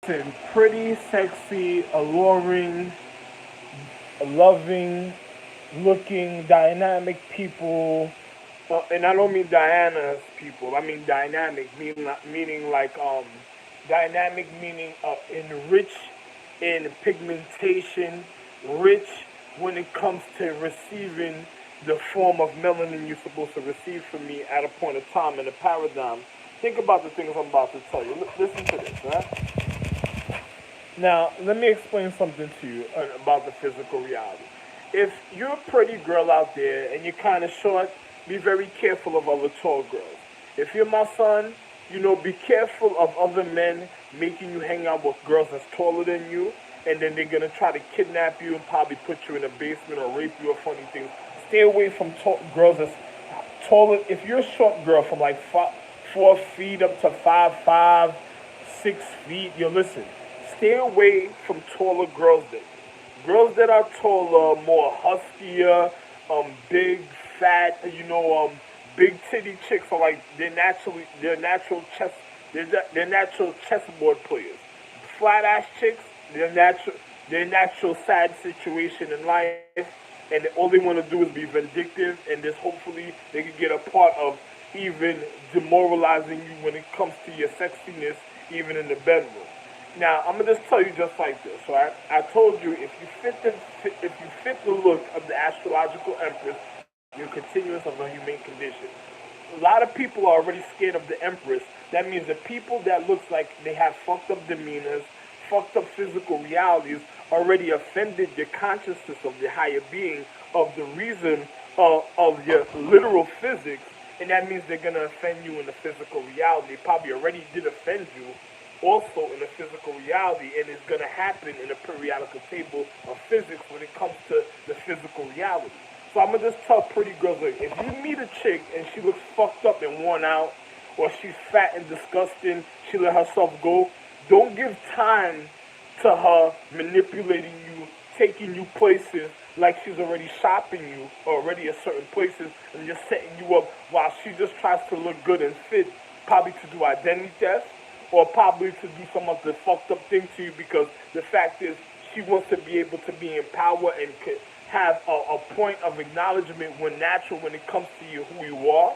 Pretty, sexy, alluring, loving, looking, dynamic people. And I don't mean Diana's people. I mean dynamic, meaning like dynamic meaning enriched in pigmentation, rich when it comes to receiving the form of melanin you're supposed to receive from me at a point of time in a paradigm. Think about the things I'm about to tell you. Listen to this, right? Now, let me explain something to you about the physical reality. If you're a pretty girl out there and you're kind of short, be very careful of other tall girls. If you're my son, be careful of other men making you hang out with girls that's taller than you, and then they're gonna try to kidnap you and probably put you in a basement or rape you or funny things. Stay away from girls that's taller. If you're a short girl from like 4 feet up to 5'5", 6 feet, listen. Stay away from taller girls than you. Girls that are taller, more huskier, big, fat, big titty chicks are like they're natural they're natural chessboard players. Flat ass chicks, they're natural sad situation in life, and all they want to do is be vindictive, and this hopefully they could get a part of even demoralizing you when it comes to your sexiness, even in the bedroom. Now, I'm gonna just tell you just like this, right? I told you if you fit the look of the astrological empress, you're continuous of a humane condition. A lot of people are already scared of the empress. That means the people that looks like they have fucked up demeanors, fucked up physical realities, already offended your consciousness of the higher being, of the reason of your literal physics, and that means they're gonna offend you in the physical reality. They probably already did offend you also in the physical reality, and it's going to happen in the periodical table of physics when it comes to the physical reality. So I'm going to just tell pretty girls, like, if you meet a chick and she looks fucked up and worn out, or she's fat and disgusting, she let herself go, don't give time to her manipulating you, taking you places like she's already shopping you already at certain places and just setting you up while she just tries to look good and fit, probably to do identity theft or probably to do some of the fucked up thing to you, because the fact is she wants to be able to be in power and could have a point of acknowledgement when natural when it comes to you who you are,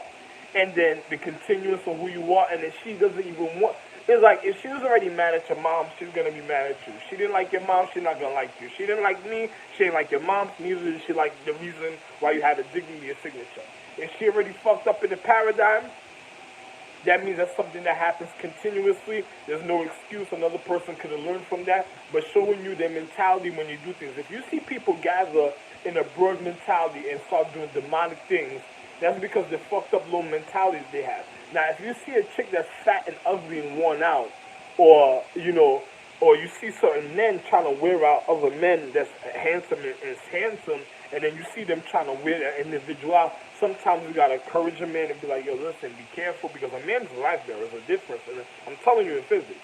and then the continuance of who you are, and then she doesn't even want. It's like if she was already mad at your mom, she's gonna be mad at you. She didn't like your mom, she's not gonna like you. She didn't like me, she ain't like your mom, neither did she like the reason why you had a dignity of signature. If she already fucked up in the paradigm, that means that's something that happens continuously. There's no excuse. Another person could have learned from that. But showing you their mentality when you do things. If you see people gather in a broad mentality and start doing demonic things, that's because the fucked up low mentalities they have. Now, if you see a chick that's fat and ugly and worn out, or or you see certain men trying to wear out other men that's handsome and is handsome, and then you see them trying to wear that individual out. Sometimes you gotta encourage a man and be like, yo, listen, be careful, because a man's life there is a difference, and I'm telling you in physics.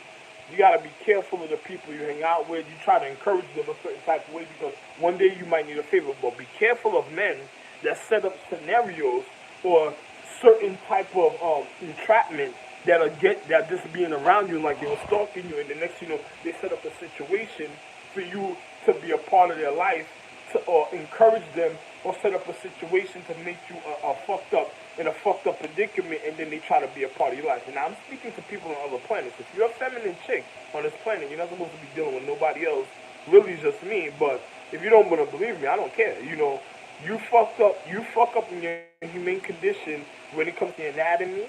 You gotta be careful of the people you hang out with. You try to encourage them a certain type of way because one day you might need a favor. But be careful of men that set up scenarios or certain type of entrapment that'll get that just being around you, like they were stalking you, and the next they set up a situation for you to be a part of their life, to, or encourage them, or set up a situation to make you a fucked up in a fucked up predicament, and then they try to be a part of your life. And now I'm speaking to people on other planets. If you're a feminine chick on this planet, you're not supposed to be dealing with nobody else. Really, just me. But if you don't want to believe me, I don't care. You fucked up. You fuck up in your humane condition when it comes to your anatomy,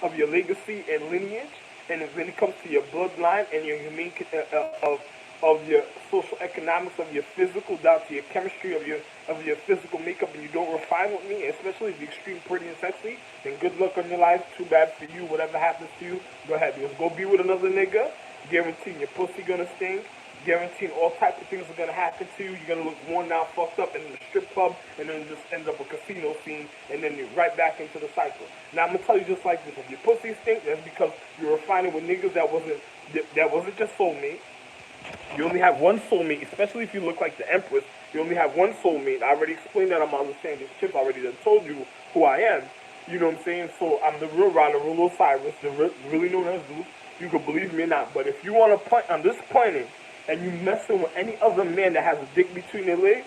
of your legacy and lineage, and when it comes to your bloodline and your of your social economics, of your physical, down to your chemistry of your physical makeup, and you don't refine with me, especially if you're extreme pretty and sexy, then good luck on your life. Too bad for you. Whatever happens to you, go ahead. Because go be with another nigga, guaranteeing your pussy gonna stink, guaranteeing all types of things are gonna happen to you. You're gonna look worn out, fucked up in the strip club, and then just end up a casino scene, and then you're right back into the cycle. Now I'm gonna tell you just like this: if your pussy stink, that's because you're refining with niggas that wasn't just soulmate. You only have one soulmate, especially if you look like the Empress. You only have one soulmate. I already explained that on my understanding chip. I already done told you who I am. You know what I'm saying? So I'm the real Ra, the real Osiris, the really known as Zeus. You can believe me or not. But if you want to point, I'm just pointing, and you messing with any other man that has a dick between their legs,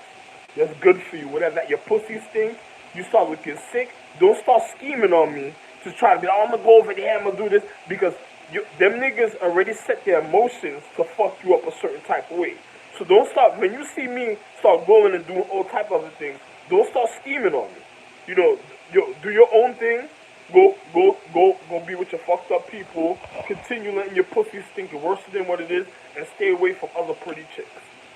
that's good for you. Whatever that your pussy stink, you start looking sick. Don't start scheming on me to try to be, oh, I'm gonna go over there, I'm gonna do this, because them niggas already set their emotions to fuck you up a certain type of way. So don't start, when you see me start going and doing all type of other things, don't start scheming on me. You know, do your own thing. Go be with your fucked up people. Continue letting your pussy stink worse than what it is, and stay away from other pretty chicks.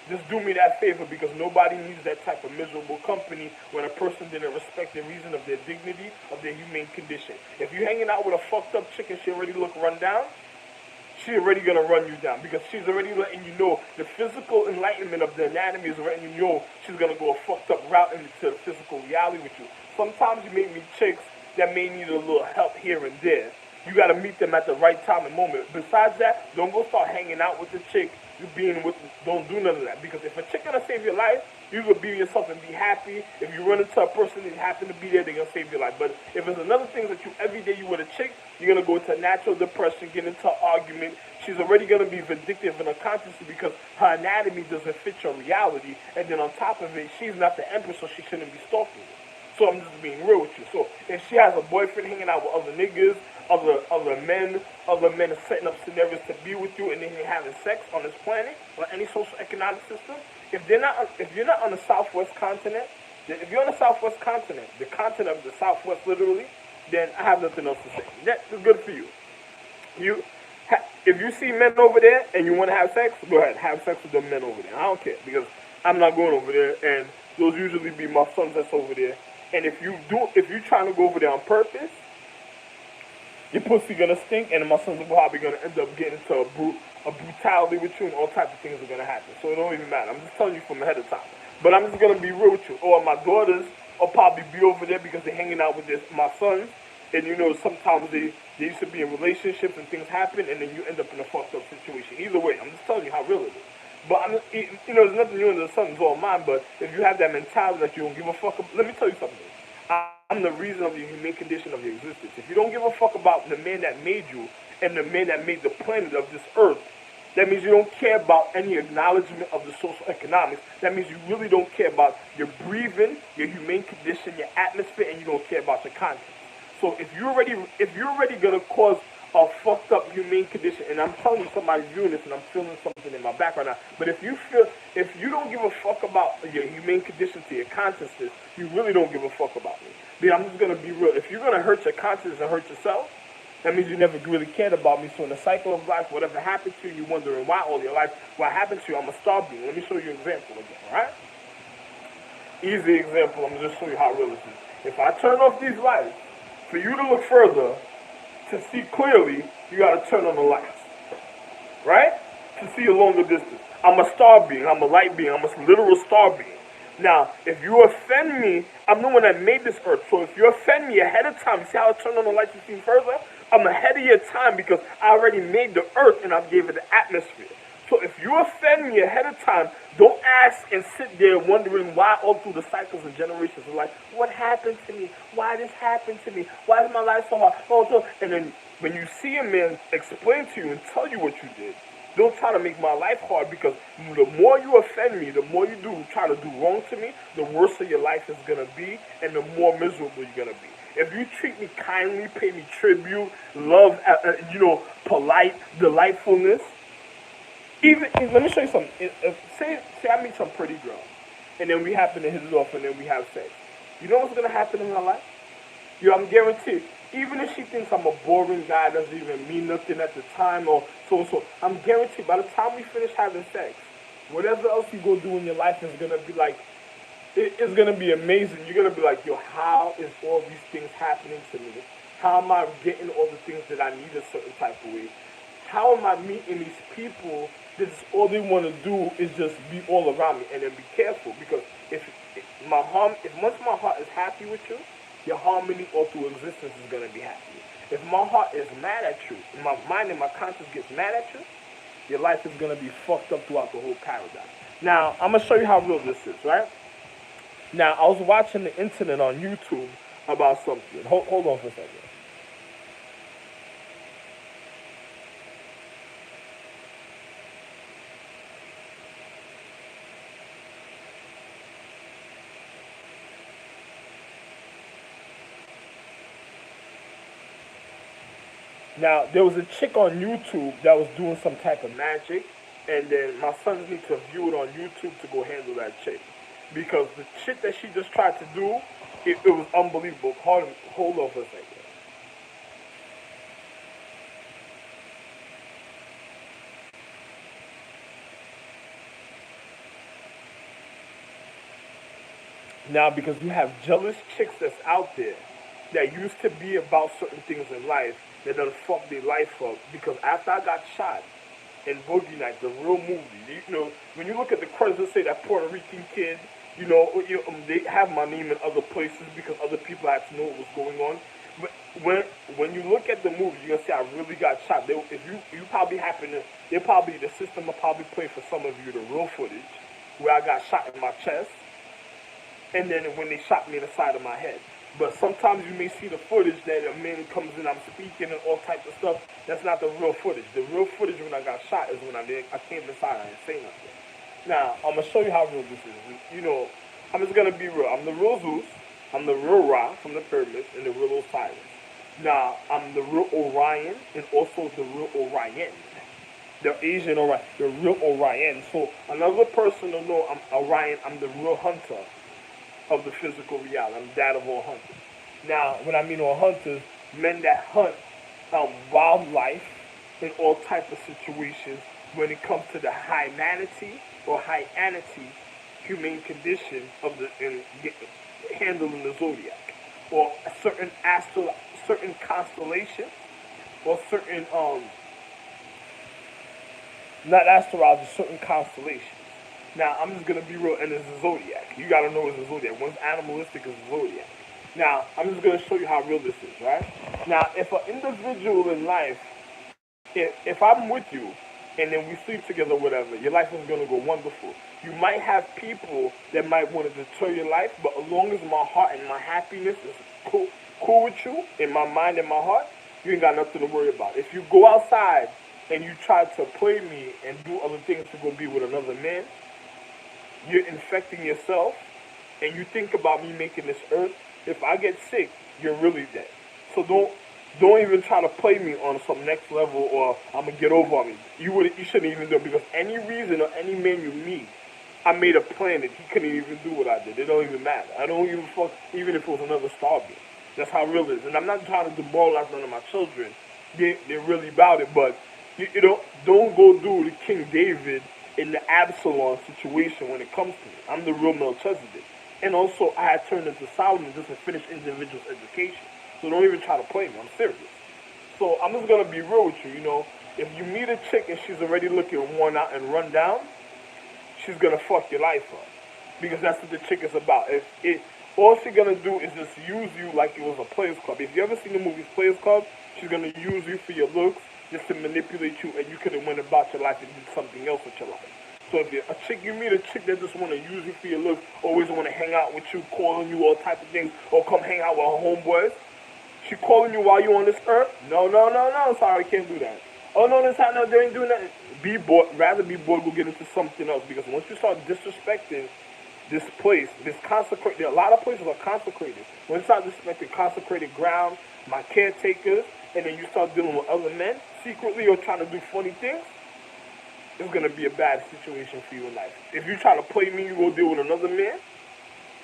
Just do me that favor, because nobody needs that type of miserable company when a person didn't respect the reason of their dignity, of their humane condition. If you're hanging out with a fucked up chick and she already look run down, she's already gonna run you down, because she's already letting you know the physical enlightenment of the anatomy is letting you know she's gonna go a fucked up route into the physical reality with you. Sometimes you may meet chicks that may need a little help here and there. You gotta meet them at the right time and moment. Besides that, don't go start hanging out with the chick. You being with, don't do none of that. Because if a chick gonna save your life, you can be yourself and be happy. If you run into a person that happen to be there, they're gonna save your life. But if it's another thing that you every day you with a chick, you're gonna go into natural depression, get into an argument. She's already gonna be vindictive in her conscience because her anatomy doesn't fit your reality. And then on top of it, she's not the empress, so she shouldn't be stalking you. So I'm just being real with you. So if she has a boyfriend hanging out with other niggas, other men are setting up scenarios to be with you, and then they having sex on this planet or any social economic system. If you're not on the Southwest continent, if you're on the Southwest continent, the continent of the Southwest literally, then I have nothing else to say. That's good for you. If you see men over there and you want to have sex, go ahead, have sex with the men over there. I don't care, because I'm not going over there, and those usually be my sons that's over there. And if you're trying to go over there on purpose, your pussy gonna stink, and my sons are probably gonna end up getting into a brutality with you, and all types of things are gonna happen. So it don't even matter. I'm just telling you from ahead of time. But I'm just gonna be real with you. Or my daughters will probably be over there because they're hanging out with my sons, and you know sometimes they used to be in relationships and things happen, and then you end up in a fucked up situation. Either way, I'm just telling you how real it is. But there's nothing new under the sun, it's all mine. But if you have that mentality that you don't give a fuck, let me tell you something. I'm the reason of the humane condition of your existence. If you don't give a fuck about the man that made you and the man that made the planet of this earth, that means you don't care about any acknowledgement of the social economics. That means you really don't care about your breathing, your humane condition, your atmosphere, and you don't care about your conscience. So if you're already gonna cause a fucked up humane condition, and I'm telling you somebody's viewing this and I'm feeling something in my back right now, but if you don't give a fuck about your humane condition to your consciousness, you really don't give a fuck about me. But I'm just gonna be real. If you're gonna hurt your conscience and hurt yourself, that means you never really cared about me. So in the cycle of life, whatever happened to you, you're wondering why all your life, what happened to you, I'm a star being. Let me show you an example again, alright? Easy example, I'm gonna just show you how real this is. If I turn off these lights, for you to look further, to see clearly, you gotta turn on the lights. Right? To see a longer distance. I'm a star being, I'm a light being, I'm a literal star being. Now, if you offend me, I'm the one that made this earth. So if you offend me ahead of time, see how I turn on the lights to see further? I'm ahead of your time because I already made the earth and I gave it the atmosphere. So if you offend me ahead of time, don't ask and sit there wondering why all through the cycles and generations of life, what happened to me? Why this happened to me? Why is my life so hard? And then when you see a man explain to you and tell you what you did, don't try to make my life hard, because the more you offend me, the more you try to do wrong to me, the worse your life is going to be and the more miserable you're going to be. If you treat me kindly, pay me tribute, love, polite, delightfulness, let me show you something. Say I meet some pretty girl, and then we happen to hit it off, and then we have sex. You know what's going to happen in her life? I'm guaranteed. Even if she thinks I'm a boring guy, doesn't even mean nothing at the time, or so, I'm guaranteed by the time we finish having sex, whatever else you go do in your life is going to be like, it's going to be amazing. You're going to be like, yo, how is all these things happening to me? How am I getting all the things that I need a certain type of way? How am I meeting these people that all they want to do is just be all around me? And then be careful, because if once my heart is happy with you, your harmony all through existence is going to be happy. If my heart is mad at you, my mind and my conscience gets mad at you, your life is going to be fucked up throughout the whole paradigm. Now, I'm going to show you how real this is, right? Now, I was watching the internet on YouTube about something. Hold on for a second. Now, there was a chick on YouTube that was doing some type of magic, and then my sons need to view it on YouTube to go handle that chick. Because the shit that she just tried to do, it was unbelievable. Hold on for a second. Now, because you have jealous chicks that's out there that used to be about certain things in life that done fucked their life up. Because after I got shot in Boogie Nights, the real movie, when you look at the credits, they say that Puerto Rican kid, they have my name in other places because other people had to know what was going on. But when you look at the movie, you're gonna see I really got shot. If you probably happen to, they probably the system will probably play for some of you the real footage where I got shot in my chest and then when they shot me in the side of my head. But sometimes you may see the footage that a man comes in, I'm speaking and all types of stuff. That's not the real footage. The real footage when I got shot is when I came inside and I didn't say nothing. Now, I'm going to show you how real this is. I'm just going to be real. I'm the real Zeus. I'm the real Ra from the pyramids and the real Osiris. Now, I'm the real Orion and also the real Orion. The Asian Orion, the real Orion. So another person to know I'm Orion, I'm the real hunter of the physical reality. I'm that of all hunters. Now, when I mean all hunters, men that hunt wildlife in all type of situations when it comes to the humanity or hyanity humane condition of handling the zodiac or certain constellations or certain not astrology, certain constellations. Now, I'm just going to be real, and it's a zodiac. You got to know it's a zodiac. One's animalistic is a zodiac. Now, I'm just going to show you how real this is, right? Now, if an individual in life, if I'm with you, and then we sleep together, whatever, your life is going to go wonderful. You might have people that might want to deter your life, but as long as my heart and my happiness is cool with you, in my mind and my heart, you ain't got nothing to worry about. If you go outside and you try to play me and do other things to go be with another man, you're infecting yourself, and you think about me making this earth. If I get sick, you're really dead. So don't even try to play me on some next level or I'm gonna get over on me. You shouldn't even do it because any reason or any man you meet, I made a plan that he couldn't even do what I did. It don't even matter. I don't even fuck even if it was another star being. That's how real it is. And I'm not trying to demoralize none of my children. They're really about it, but don't go do the King David in the Absalom situation when it comes to me. I'm the real Melchizedek. And also, I had turned into Solomon just to finish individual's education. So don't even try to play me. I'm serious. So I'm just going to be real with you, If you meet a chick and she's already looking worn out and run down, she's going to fuck your life up. Because that's what the chick is about. All she's going to do is just use you like it was a Players Club. If you ever seen the movies Players Club, she's going to use you for your looks, just to manipulate you, and you could have went about your life and did something else with your life. So if you meet a chick that just want to use you for your looks, always want to hang out with you, calling you all type of things, or come hang out with her homeboys, she calling you while you on this earth? No, sorry, I can't do that. Oh no, no, they ain't doing that. Be bored, rather be bored, go get into something else, because once you start disrespecting this place, this consecrated, a lot of places are consecrated. When you start disrespecting consecrated ground, my caretakers, and then you start dealing with other men secretly or trying to do funny things, it's going to be a bad situation for you in life. If you try to play me, you go deal with another man,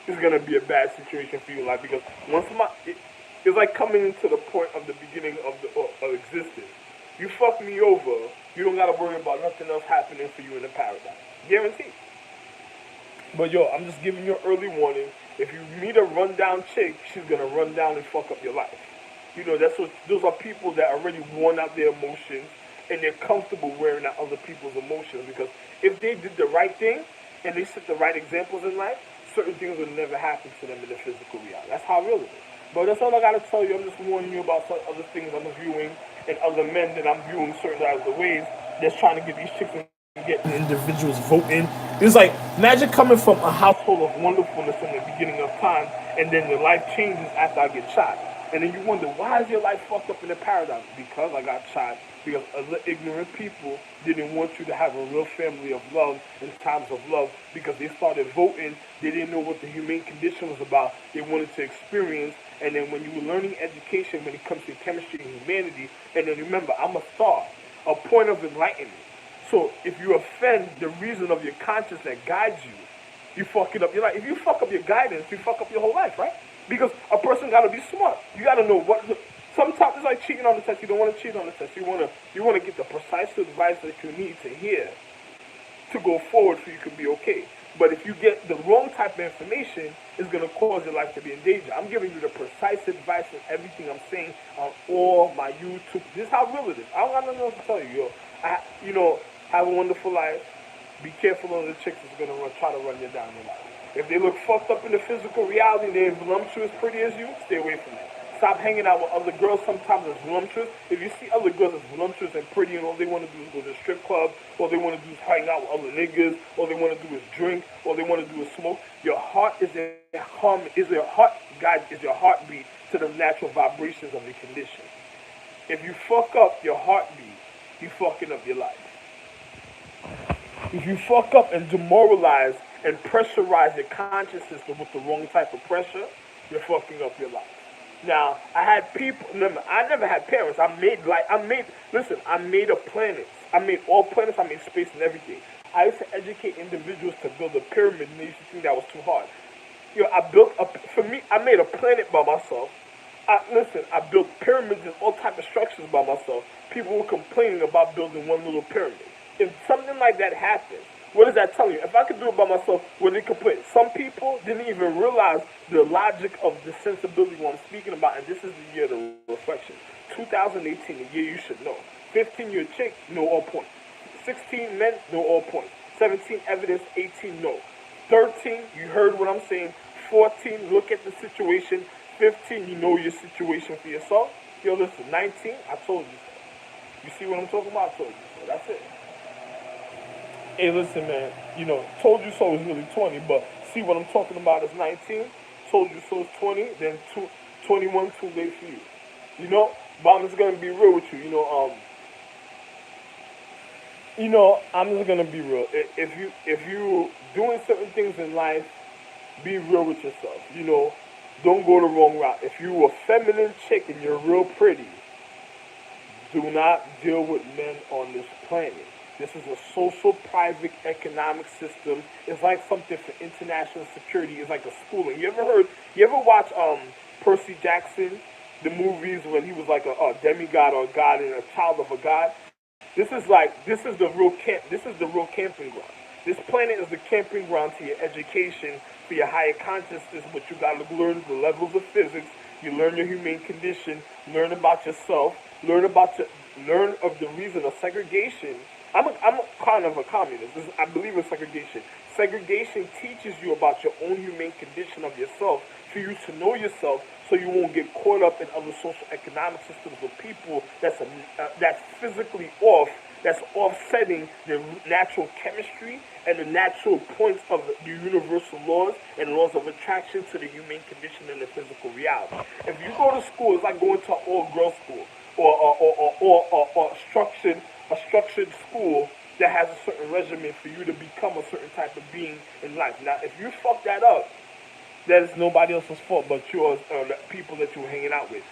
it's going to be a bad situation for you in life because it's like coming into the point of the beginning of existence. You fuck me over, you don't got to worry about nothing else happening for you in the paradise. Guaranteed. But yo, I'm just giving you an early warning. If you meet a rundown chick, she's going to run down and fuck up your life. Those are people that already worn out their emotions and they're comfortable wearing out other people's emotions because if they did the right thing and they set the right examples in life, certain things will never happen to them in the physical reality. That's how real it is. But that's all I gotta tell you. I'm just warning you about some other things I'm viewing and other men that I'm viewing certain other ways that's trying to get these chicks and get the individuals voting. It's like magic coming from a household of wonderfulness in the beginning of time and then your life changes after I get shot. And then you wonder, why is your life fucked up in the paradigm? Because I got shot. Because other ignorant people didn't want you to have a real family of love in times of love. Because they started voting. They didn't know what the humane condition was about. They wanted to experience And then when you were learning education, when it comes to chemistry and humanity, and then remember, I'm a star, a point of enlightenment. So if you offend the reason of your conscience that guides you, you fuck it up your life. If you fuck up your guidance, you fuck up your whole life, right? Because a person gotta be smart. You gotta know what. Sometimes it's like cheating on the test. You don't want to cheat on the test. You wanna get the precise advice that you need to hear to go forward so you can be okay. But if you get the wrong type of information, it's going to cause your life to be in danger. I'm giving you the precise advice and everything I'm saying on all my YouTube. This is how real it is. I don't got nothing else to tell you, yo. Have a wonderful life. Be careful of the chicks that's going to try to run you down in life. If they look fucked up in the physical reality and they're voluptuous, pretty as you, stay away from them. Stop hanging out with other girls sometimes as voluptuous. If you see other girls as voluptuous and pretty and all they want to do is go to the strip club, all they want to do is hang out with other niggas, all they want to do is drink, all they want to do is smoke, your heart is your heartbeat to the natural vibrations of your condition. If you fuck up your heartbeat, you fucking up your life. If you fuck up and demoralize and pressurize your consciousness with the wrong type of pressure, you're fucking up your life. Now, I had people, remember, I never had parents. I made a planet. I made all planets, I made space and everything. I used to educate individuals to build a pyramid, and they used to think that was too hard. I made a planet by myself. I built pyramids and all type of structures by myself. People were complaining about building one little pyramid. If something like that happens, what does that tell you? If I could do it by myself, would they complain? Some people didn't even realize the logic of the sensibility what I'm speaking about, and this is the year of the reflection. 2018, the year you should know. 15-year chick, no all points. 16 men, no all points. 17 evidence, 18 no. 13, you heard what I'm saying. 14, look at the situation. 15, you know your situation for yourself. Yo, listen, 19, I told you so. You see what I'm talking about? I told you so. That's it. Hey, listen, man, told you so is really 20, but see what I'm talking about is 19. Told you so is 20, then 21 too late for you. But I'm just going to be real with you. I'm just going to be real. If you doing certain things in life, be real with yourself. Don't go the wrong route. If you a feminine chick and you're real pretty, do not deal with men on this planet. This is a social, private, economic system. It's like something for international security. It's like a schooling. You ever watch Percy Jackson, the movies when he was like a demigod or a god and a child of a god? This is the real camping ground. This planet is the camping ground to your education, for your higher consciousness, but you gotta learn the levels of physics, you learn your humane condition, learn about yourself, learn of the reason of segregation. I'm kind of a communist. I believe in segregation. Segregation teaches you about your own humane condition of yourself, for you to know yourself, so you won't get caught up in other social economic systems of people that's physically off, that's offsetting the natural chemistry and the natural points of the universal laws and laws of attraction to the humane condition and the physical reality. If you go to school, it's like going to an all-girls school or a structured school that has a certain regimen for you to become a certain type of being in life. Now, if you fuck that up, that is nobody else's fault but yours or the people that you're hanging out with.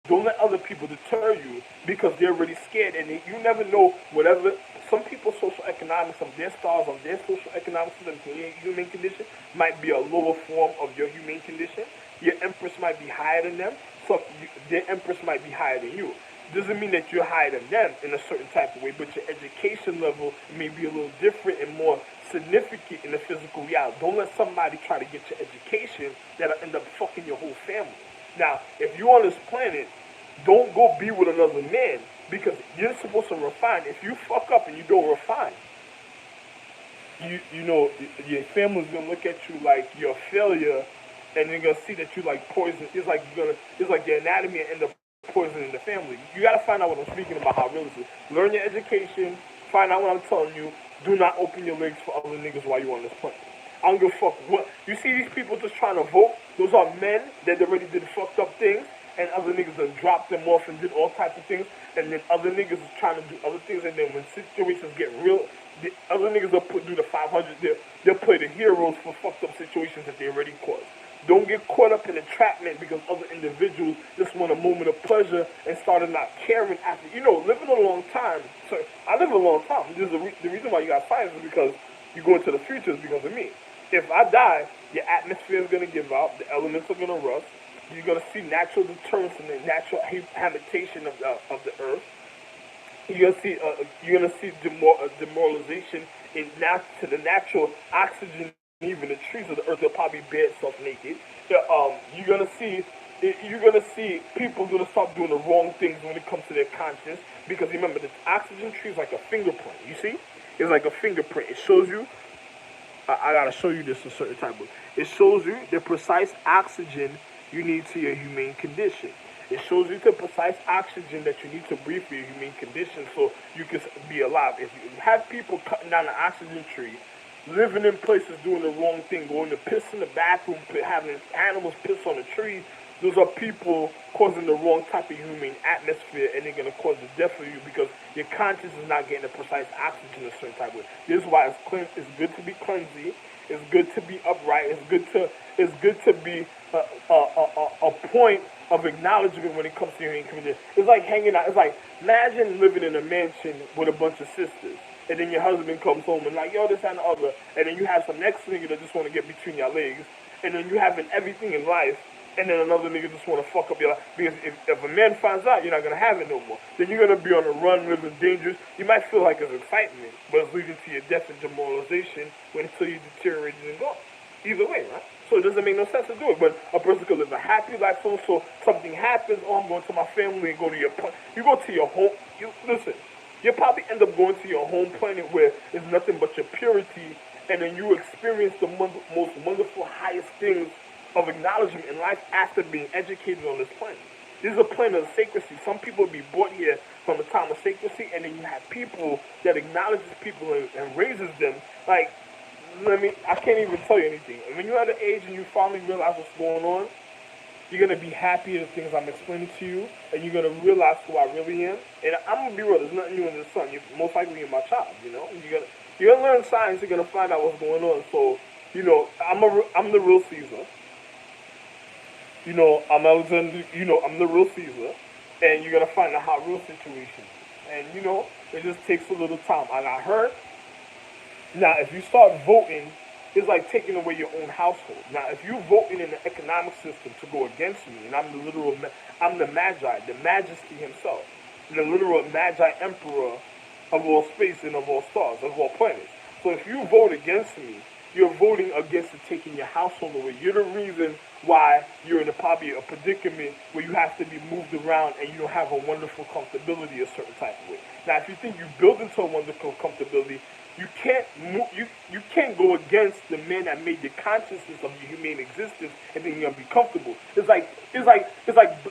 Don't let other people deter you because they're already scared, and you never know whatever. Some people's social economics of their stars, of their social economics of their humane condition might be a lower form of your humane condition. Your empress might be higher than them, so their empress might be higher than you. Doesn't mean that you're higher than them in a certain type of way, but your education level may be a little different and more significant in the physical reality. Don't let somebody try to get your education that'll end up fucking your whole family. Now, if you're on this planet, don't go be with another man because you're supposed to refine. If you fuck up and you don't refine, your family's gonna look at you like you're a failure, and they're gonna see that you like poison. It's like your anatomy and end up poisoning the family. You gotta find out what I'm speaking about, how real this is. Learn your education. Find out what I'm telling you. Do not open your legs for other niggas while you're on this planet. I don't give a fuck what. You see these people just trying to vote? Those are men that already did fucked up things, and other niggas done dropped them off and did all types of things, and then other niggas is trying to do other things, and then when situations get real, the other niggas will do the 500, they'll play the heroes for fucked up situations that they already caused. Don't get caught up in entrapment because other individuals just want a moment of pleasure and started not caring after. Living a long time. So I live a long time. This is the reason why you got science is because you go into the future is because of me. If I die, your atmosphere is going to give out. The elements are going to rust. You're going to see natural deterrence in the natural habitation of the earth. You're gonna see demoralization to the natural oxygen. Even the trees of the earth will probably bear itself naked. Yeah, you're gonna see people gonna start doing the wrong things when it comes to their conscience because remember the oxygen tree is like a fingerprint. You see, it's like a fingerprint. It shows you. I gotta show you this a certain type of. It shows you the precise oxygen you need to your humane condition. It shows you the precise oxygen that you need to breathe for your humane condition so you can be alive. If you have people cutting down the oxygen tree, living in places doing the wrong thing, going to piss in the bathroom, having animals piss on the tree, those are people causing the wrong type of humane atmosphere and they're going to cause the death for you because your conscience is not getting the precise oxygen a certain type of way. This is why it's good to be cleansy, it's good to be upright, it's good to be a point of acknowledgement when it comes to your community. It's like hanging out. It's like imagine living in a mansion with a bunch of sisters, and then your husband comes home and like, yo, this and the other, and then you have some next nigga that just want to get between your legs, and then you having everything in life, and then another nigga just want to fuck up your life. Because if a man finds out, you're not gonna have it no more. Then you're gonna be on the run, living dangerous. You might feel like it's excitement, but it's leading to your death and demoralization until you deteriorate and go. Either way, right? So it doesn't make no sense to do it. But a person could live a happy life. So something happens. Oh, I'm going to my family and go to your. You go to your home. Listen. You'll probably end up going to your home planet where it's nothing but your purity, and then you experience the most wonderful, highest things of acknowledgement in life after being educated on this planet. This is a planet of sacredcy. Some people will be brought here from a time of sacredcy, and then you have people that acknowledges people and raises them. Like, I can't even tell you anything. And when you're at an age and you finally realize what's going on, you're going to be happy at the things I'm explaining to you, and you're going to realize who I really am. And I'm going to be real, there's nothing new in the sun. You're most likely you're my child, You're going to learn science, you're going to find out what's going on. So, I'm the real Caesar. I'm Alexander, I'm the real Caesar. And you're going to find out how real situation is. And, it just takes a little time. I got hurt. Now, if you start voting, it's like taking away your own household. Now, if you voting in the economic system to go against me, and I'm the Magi, the Majesty himself, the literal Magi Emperor of all space and of all stars, of all planets. So if you vote against me, you're voting against taking your household away. You're the reason why you're in probably a predicament where you have to be moved around and you don't have a wonderful comfortability a certain type of way. Now, if you think you build into a wonderful comfortability, you can't go against the man that made the consciousness of your humane existence and then you're gonna be comfortable. It's like you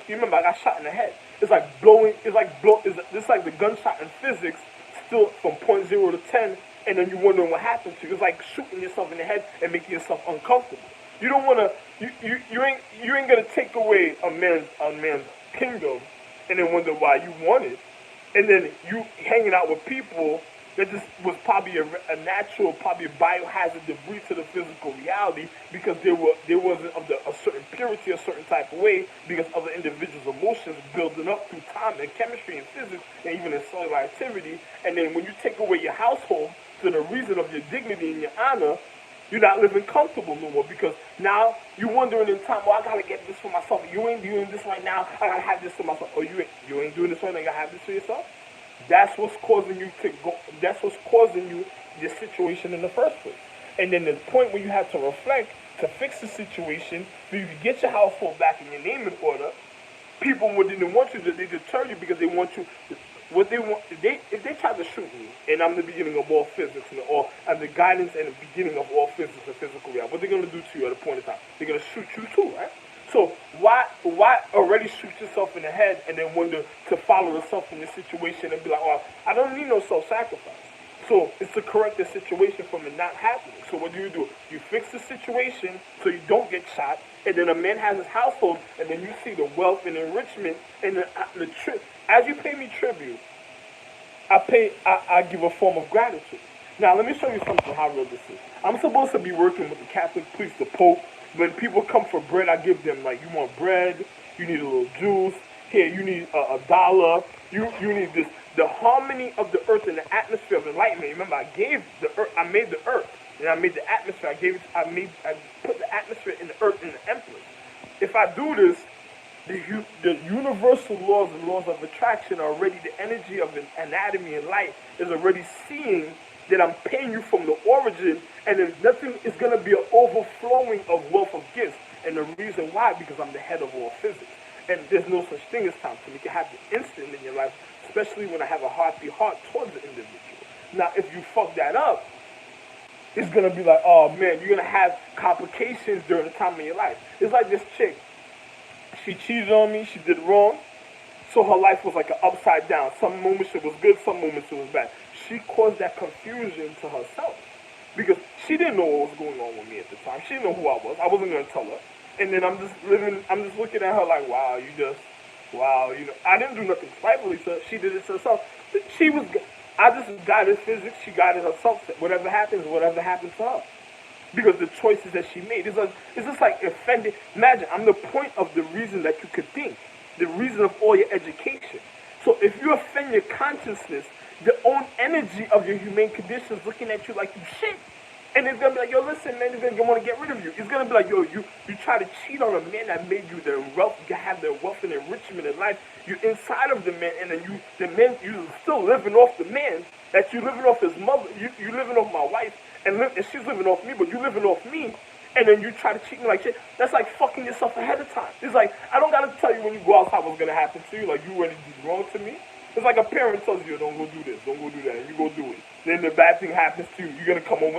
remember I got shot in the head. It's like the gunshot in physics still from point 0 to 10 and then you're wondering what happened to you. It's like shooting yourself in the head and making yourself uncomfortable. You don't wanna you ain't gonna take away a man's kingdom and then wonder why you want it. And then you hanging out with people that just was probably a natural, probably a biohazard debris to the physical reality because there wasn't of a certain purity, a certain type of way because other individuals' emotions building up through time and chemistry and physics and even in cellular activity. And then when you take away your household to the reason of your dignity and your honor, you're not living comfortable no more because now you're wondering in time, I gotta get this for myself. You ain't doing this right now. I gotta have this for myself. Or you ain't doing this right now. You gotta have this for yourself. That's what's causing you to go. That's what's causing you this situation in the first place. And then the point where you have to reflect to fix the situation, so you can get your household back in your name in order. People didn't want you to. They deter you because they want you. What they want, if they try to shoot me, and I'm the beginning of all physics, I'm the guidance and the beginning of all physics and physical reality, what they're gonna do to you at a point in time? They're gonna shoot you too, right? So why already shoot yourself in the head and then wonder to follow yourself in this situation and be like, oh, I don't need no self-sacrifice. So it's to correct the situation from it not happening. So what do? You fix the situation so you don't get shot, and then a man has his household, and then you see the wealth and enrichment and the as you pay me tribute, I give a form of gratitude. Now let me show you something how real this is. I'm supposed to be working with the Catholic priest, the Pope, When people come for bread, I give them like, you want bread, you need a little juice, here you need a dollar, you need this. The harmony of the earth and the atmosphere of enlightenment. Remember, I gave the earth, I made the earth, and I made the atmosphere. I put the atmosphere in the earth in the empress. If I do this, the universal laws and laws of attraction are already, the energy of an anatomy and light is already seeing that I'm paying you from the origin, and then nothing is going to be an overflowing of wealth of gifts. And the reason why, because I'm the head of all physics. And there's no such thing as time to make it happen instant in your life, especially when I have a heartbeat heart towards the individual. Now, if you fuck that up, it's going to be like, oh man, you're going to have complications during the time of your life. It's like this chick. She cheated on me, she did wrong, so her life was like an upside down. Some moments it was good, some moments it was bad. She caused that confusion to herself because she didn't know what was going on with me at the time. She didn't know who I was. I wasn't going to tell her. And then I'm just looking at her like, wow, wow, I didn't do nothing spitefully to her. She did it to herself. I just guided physics, she guided herself. Whatever happens to her. Because the choices that she made. It's just like offended. Imagine, I'm the point of the reason that you could think. The reason of all your education. So if you offend your consciousness, the own energy of your humane condition is looking at you like you shit. And it's going to be like, yo, listen, man, it's going to want to get rid of you. It's going to be like, yo, you try to cheat on a man that made you the wealth, you have the wealth and enrichment in life. You're inside of the man, and then you're still living off the man, that you're living off his mother, you living off my wife, and she's living off me, but you living off me, and then you try to cheat me like shit. That's like fucking yourself ahead of time. It's like, I don't got to tell you when you go outside what's going to happen to you, like you already did wrong to me. It's like a parent tells you, don't go do this, don't go do that, and you go do it. Then the bad thing happens to you. You're going to come home,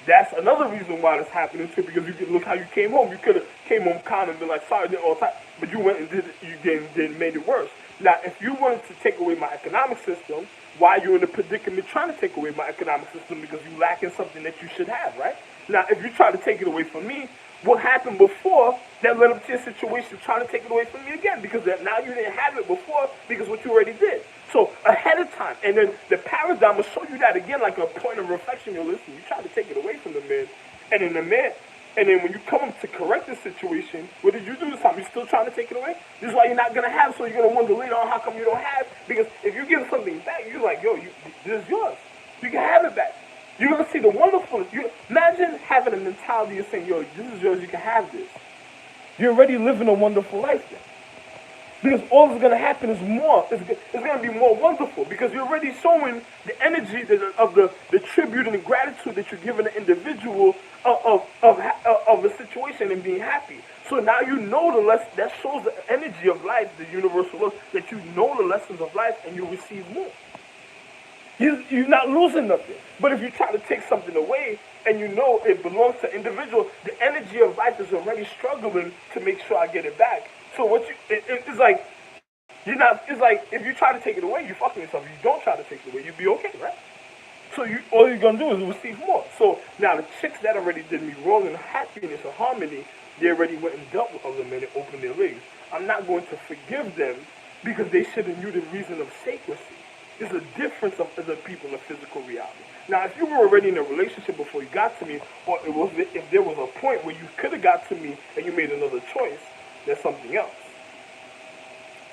that's another reason why this happening too, because you can look how you came home. You could have came home calm and been like, sorry, did all time, but you went and did it, you made it worse. Now, if you wanted to take away my economic system, why you're in a predicament trying to take away my economic system? Because you lacking something that you should have, right? Now, if you try to take it away from me, what happened before that led up to your situation trying to take it away from me again? Because now you didn't have it before because what you already did. So ahead of time, and then the paradigm will show you that again like a point of reflection. You're listening. You try to take it away from the man, and then when you come to correct the situation, what did you do this time? You're still trying to take it away? This is why you're not going to have, so you're going to wonder later on how come you don't have. Because if you give something back, you're like, yo, this is yours. You can have it back. You're going to see the wonderfulness. Imagine having a mentality of saying, yo, this is yours, you can have this. You're already living a wonderful life then. Because all that's going to happen is more. It's going to be more wonderful. Because you're already showing the energy of the tribute and the gratitude that you're giving the individual of a situation and being happy. So now you know the lesson. That shows the energy of life, the universal law, that you know the lessons of life and you receive more. You're not losing nothing. But if you try to take something away and you know it belongs to individual, the energy of life is already struggling to make sure I get it back. So it's like, it's like if you try to take it away, you're fucking yourself. If you don't try to take it away, you'll be okay, right? So all you're going to do is receive more. So now the chicks that already did me wrong in happiness or harmony, they already went and dealt with other men and opened their legs. I'm not going to forgive them because they should have knew the reason of sacredcy. There's a difference of other people in physical reality. Now, if you were already in a relationship before you got to me, or if there was a point where you could have got to me and you made another choice, there's something else.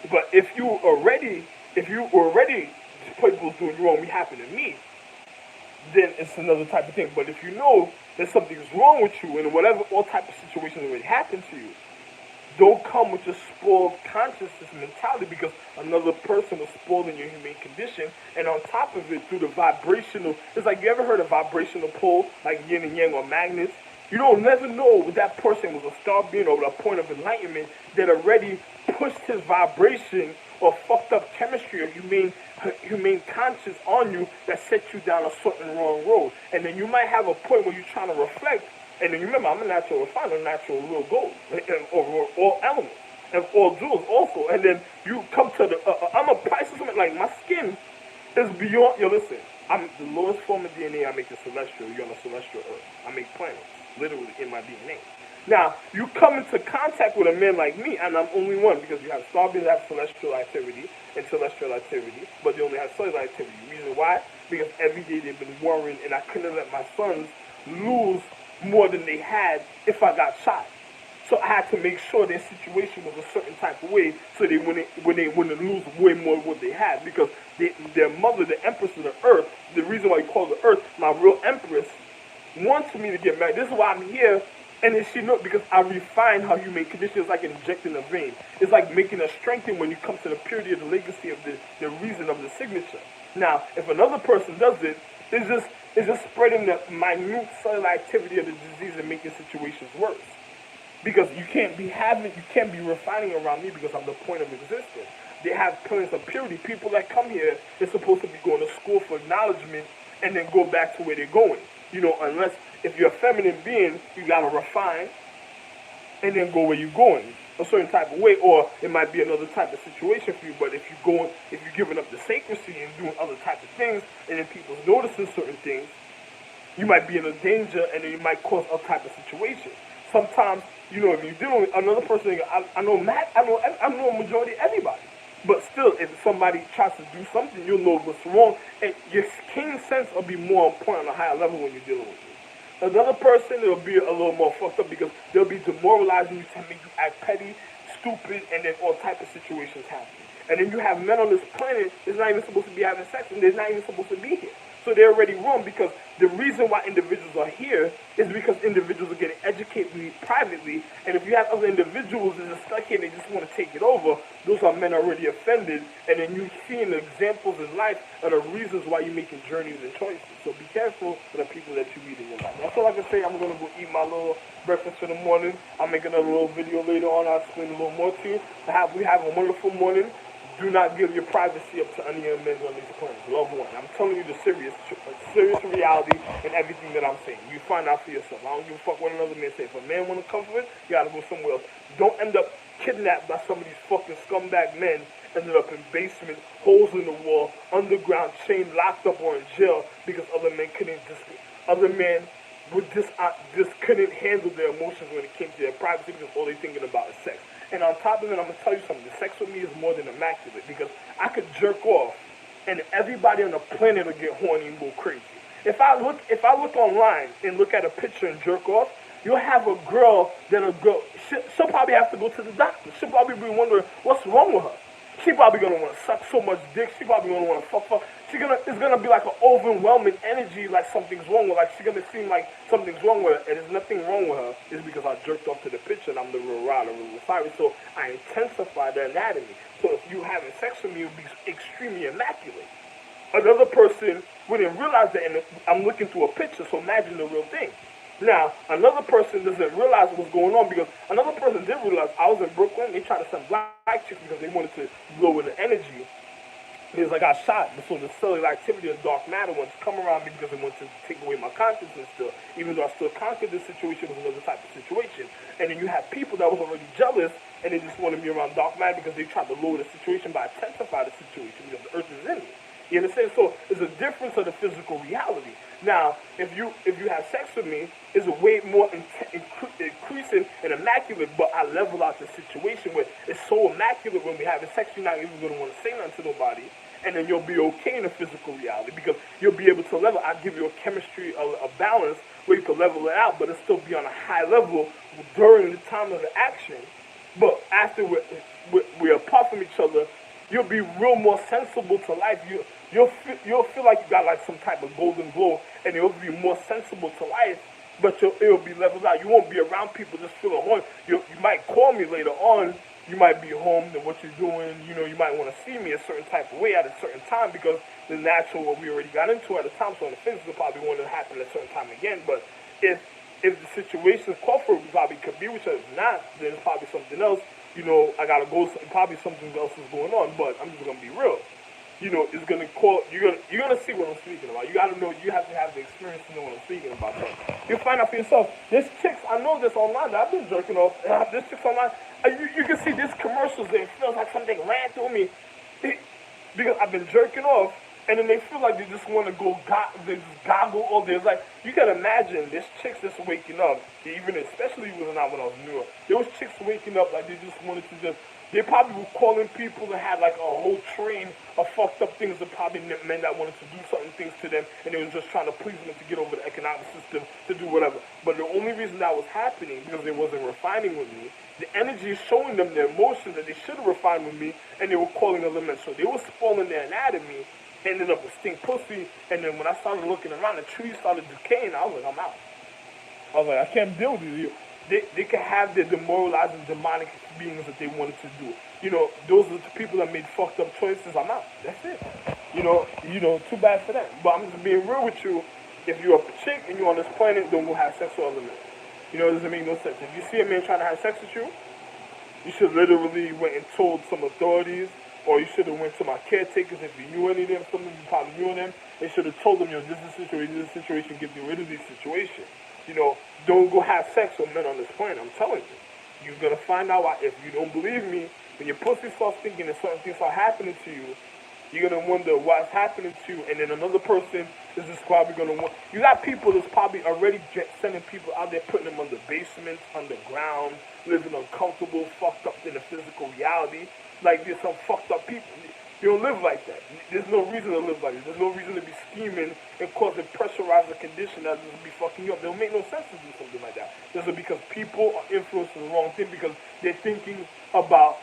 But if you already people doing you wrong, we happen to me, then it's another type of thing. But if you know that something's wrong with you and whatever all type of situations already happened to you, don't come with your spoiled consciousness mentality because another person was spoiled in your human condition. And on top of it, through the vibrational, it's like, you ever heard of vibrational pull, like yin and yang or magnets? You don't never know if that person was a star being or a point of enlightenment that already pushed his vibration or fucked up chemistry or humane conscience on you that set you down a certain wrong road. And then you might have a point where you're trying to reflect. And then you remember, I'm a natural refiner, natural real gold, or all elements, and all jewels also. And then you come to I'm a priceless woman. Like, my skin is beyond, listen, I'm the lowest form of DNA. I make the celestial. You're on a celestial earth. I make planets, literally, in my DNA. Now, you come into contact with a man like me, and I'm only one, because you have starbeams that have celestial activity and celestial activity, but they only have cellular activity. Reason why? Because every day they've been worrying, and I couldn't let my sons lose more than they had if I got shot. So I had to make sure their situation was a certain type of way, so they wouldn't lose way more of what they had, because their mother, the empress of the earth, the reason why you call the earth my real empress, wants me to get married. This is why I'm here. And then she knows, because I refine how you make conditions. It's like injecting a vein. It's like making a strengthening when you come to the purity of the legacy of the reason of the signature. Now, if another person does it, it's just spreading the minute cellular activity of the disease and making situations worse. Because you can't be refining around me, because I'm the point of existence. They have plans of purity. People that come here, they're supposed to be going to school for acknowledgement and then go back to where they're going. Unless if you're a feminine being, you gotta refine and then go where you're going a certain type of way, or it might be another type of situation for you. But if you're giving up the sacredcy and doing other types of things, and then people's noticing certain things, you might be in a danger, and then you might cause all type of situations. Sometimes, if you're dealing with another person, I know a majority of everybody. But still, if somebody tries to do something, you'll know what's wrong, and your keen sense will be more important on a higher level when you're dealing with it. Another person, it'll be a little more fucked up, because they'll be demoralizing you to make you act petty, stupid, and then all type of situations happen. And then you have men on this planet that's not even supposed to be having sex, and they're not even supposed to be here. So they're already wrong, because the reason why individuals are here is because individuals are getting educated privately, and if you have other individuals that are stuck here and they just want to take it over, those are men already offended, and then you see the examples in life are the reasons why you're making journeys and choices. So be careful for the people that you meet in your life. That's all I can say. I'm going to go eat my little breakfast in the morning. I'll make another little video later on. I'll explain a little more to you. We have a wonderful morning. Do not give your privacy up to any of men on these planets. Love one. I'm telling you the serious reality and everything that I'm saying. You find out for yourself. I don't give a fuck what another man say. If a man want to come for it, you gotta go somewhere else. Don't end up kidnapped by some of these fucking scumbag men. Ended up in basements, holes in the wall, underground, chained, locked up, or in jail because other men couldn't handle their emotions when it came to their privacy, because all they're thinking about is sex. And on top of it, I'm going to tell you something. The sex with me is more than immaculate, because I could jerk off and everybody on the planet will get horny and go crazy. If I look online and look at a picture and jerk off, you'll have a girl she'll probably have to go to the doctor. She'll probably be wondering what's wrong with her. She probably going to want to suck so much dick. She probably going to want to fuck. It's going to be like an overwhelming energy, like something's wrong with her. Like she's going to seem like something's wrong with her, and there's nothing wrong with her. It's because I jerked off to the picture and I'm the real rod, the real fire. So I intensify the anatomy. So if you having sex with me, it would be extremely immaculate. Another person wouldn't realize that, and I'm looking through a picture, so imagine the real thing. Now, another person doesn't realize what's going on, because another person did realize. I was in Brooklyn. They tried to send black chicks because they wanted to blow with the energy. Because I got shot. So the cellular activity of dark matter wants to come around me because it wants to take away my consciousness still. Even though I still conquered this situation, it was another type of situation. And then you have people that was already jealous, and they just wanted me around dark matter because they tried to lower the situation by intensify the situation, because the earth is in me. You understand? So there's a difference of the physical reality. Now, if you have sex with me, it's a way more increasing and immaculate, but I level out the situation where it's so immaculate when we have sex, you're not even going to want to say nothing to nobody, and then you'll be okay in the physical reality, because you'll be able to level. I give you a chemistry, a balance where you can level it out, but it'll still be on a high level during the time of the action. But after we're apart from each other, you'll be real more sensible to life. You'll feel like you got like some type of golden glow, and you'll be more sensible to life, but it'll be leveled out. You won't be around people just feeling horny. You might call me later on. You might be home, then what you're doing, you might want to see me a certain type of way at a certain time, because the natural, what we already got into at the time, so in the physical probably want to happen at a certain time again. But if the situation's called for, we probably could be with each other. If not, then it's probably something else. I gotta go. Probably something else is going on. But I'm just gonna be real. It's gonna call. You're gonna see what I'm speaking about. You gotta know. You have to have the experience to know what I'm speaking about. But you'll find out for yourself. There's chicks. I know this online. I've been jerking off. There's chicks online. You can see these commercials. It feels like something ran through me because I've been jerking off. And then they feel like they just want to they just goggle all day. It's like, you can imagine, this chicks just waking up, especially when I was in New York. There was chicks waking up like they just wanted to just They probably were calling people that had like a whole train of fucked up things that probably men that wanted to do certain things to them, and they was just trying to please them to get over the economic system to do whatever. But the only reason that was happening because they wasn't refining with me. The energy is showing them their emotions that they should have refined with me, and they were calling other men. So they were spoiling their anatomy, ended up with stink pussy, and then when I started looking around, the trees started decaying. I was like, I'm out. I was like, I can't deal with you. They can have their demoralizing demonic beings that they wanted to do. You know, those are the people that made fucked up choices. I'm out. That's it. Too bad for them. But I'm just being real with you. If you're a chick and you're on this planet, don't go have sex with other men. You know, it doesn't make no sense. If you see a man trying to have sex with you, you should literally went and told some authorities, or you should have went to my caretakers if you knew any of them. Some of you probably knew them. They should have told them, yo, this is the situation, get rid of this situation. You know, don't go have sex with men on this planet. I'm telling you. You're going to find out why. If you don't believe me, when your pussy starts thinking that certain things are happening to you, you're going to wonder what's happening to you. And then another person is just probably going to want. You got people that's probably already sending people out there, putting them under basements, underground, living uncomfortable, fucked up in the physical reality. Like there's some fucked up people. You don't live like that. There's no reason to live like this. There's no reason to be scheming and causing pressurized condition that will be fucking you up. It don't make no sense to do something like that. This is because people are influencing the wrong thing because they're thinking about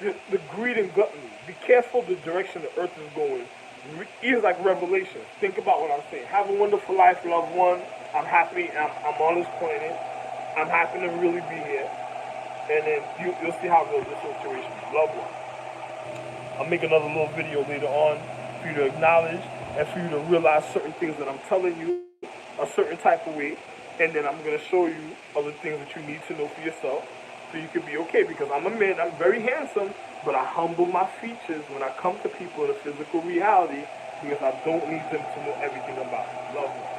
the greed and gluttony. Be careful the direction the earth is going. It's like revelation. Think about what I'm saying. Have a wonderful life, loved one. I'm happy. I'm on this planet. I'm happy to really be here. And then you'll see how real this situation is. Loved one. I'll make another little video later on for you to acknowledge and for you to realize certain things that I'm telling you a certain type of way. And then I'm going to show you other things that you need to know for yourself so you can be okay. Because I'm a man, I'm very handsome, but I humble my features when I come to people in a physical reality because I don't need them to know everything about me. Love me.